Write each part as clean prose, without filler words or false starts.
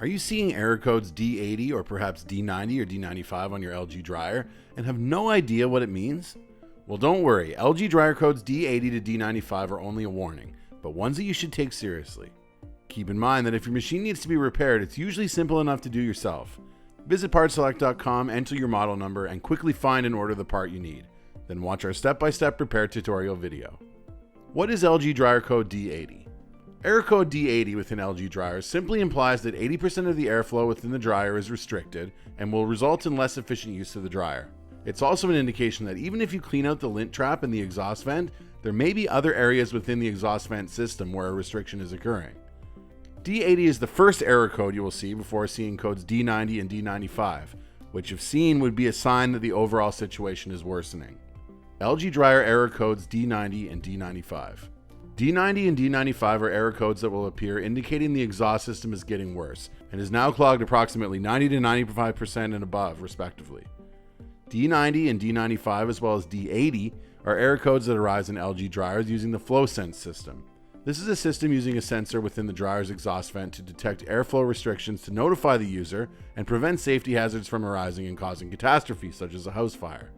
Are you seeing error codes D80 or perhaps D90 or D95 on your LG dryer and have no idea what it means? Well, don't worry. LG dryer codes D80 to D95 are only a warning, but ones that you should take seriously. Keep in mind that if your machine needs to be repaired, it's usually simple enough to do yourself. Visit partselect.com, enter your model number, and quickly find and order the part you need. Then watch our step-by-step repair tutorial video. What is LG dryer code D80? Error code D80 within LG dryers simply implies that 80% of the airflow within the dryer is restricted and will result in less efficient use of the dryer. It's also an indication that even if you clean out the lint trap in the exhaust vent, there may be other areas within the exhaust vent system where a restriction is occurring. D80 is the first error code you will see before seeing codes D90 and D95, which if seen would be a sign that the overall situation is worsening. LG dryer error codes D90 and D95. D90 and D95 are error codes that will appear indicating the exhaust system is getting worse and is now clogged approximately 90 to 95% and above, respectively. D90 and D95 as well as D80 are error codes that arise in LG dryers using the FlowSense system. This is a system using a sensor within the dryer's exhaust vent to detect airflow restrictions to notify the user and prevent safety hazards from arising and causing catastrophes such as a house fire.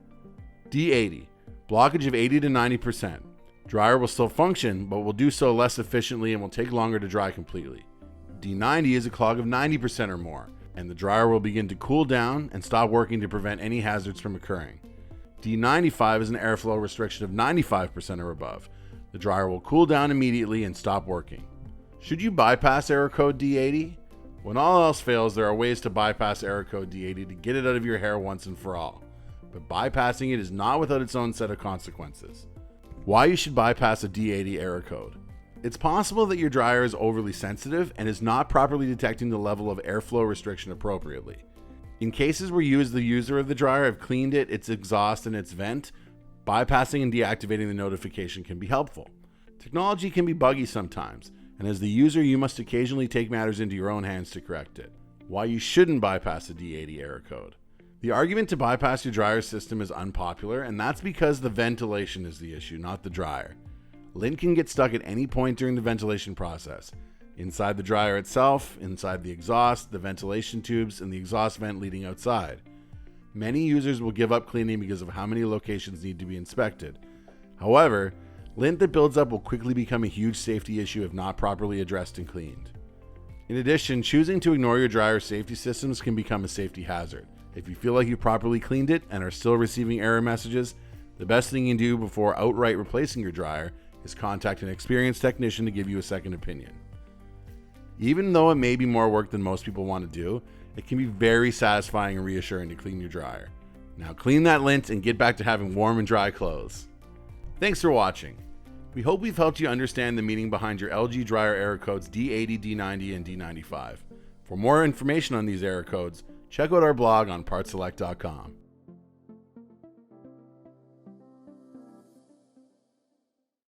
D80, blockage of 80 to 90%. Dryer will still function, but will do so less efficiently and will take longer to dry completely. D90 is a clog of 90% or more, and the dryer will begin to cool down and stop working to prevent any hazards from occurring. D95 is an airflow restriction of 95% or above. The dryer will cool down immediately and stop working. Should you bypass error code D80? When all else fails, there are ways to bypass error code D80 to get it out of your hair once and for all. But bypassing it is not without its own set of consequences. Why you should bypass a D80 error code. It's possible that your dryer is overly sensitive and is not properly detecting the level of airflow restriction appropriately. In cases where you as the user of the dryer have cleaned it, its exhaust, and its vent, bypassing and deactivating the notification can be helpful. Technology can be buggy sometimes, and as the user you must occasionally take matters into your own hands to correct it. Why you shouldn't bypass a D80 error code. The argument to bypass your dryer system is unpopular, and that's because the ventilation is the issue, not the dryer. Lint can get stuck at any point during the ventilation process. Inside the dryer itself, inside the exhaust, the ventilation tubes, and the exhaust vent leading outside. Many users will give up cleaning because of how many locations need to be inspected. However, lint that builds up will quickly become a huge safety issue if not properly addressed and cleaned. In addition, choosing to ignore your dryer safety systems can become a safety hazard. If you feel like you properly cleaned it and are still receiving error messages, the best thing you can do before outright replacing your dryer is contact an experienced technician to give you a second opinion. Even though it may be more work than most people want to do, it can be very satisfying and reassuring to clean your dryer. Now clean that lint and get back to having warm and dry clothes. Thanks for watching. We hope we've helped you understand the meaning behind your LG dryer error codes D80, D90, and D95. For more information on these error codes, check out our blog on partselect.com.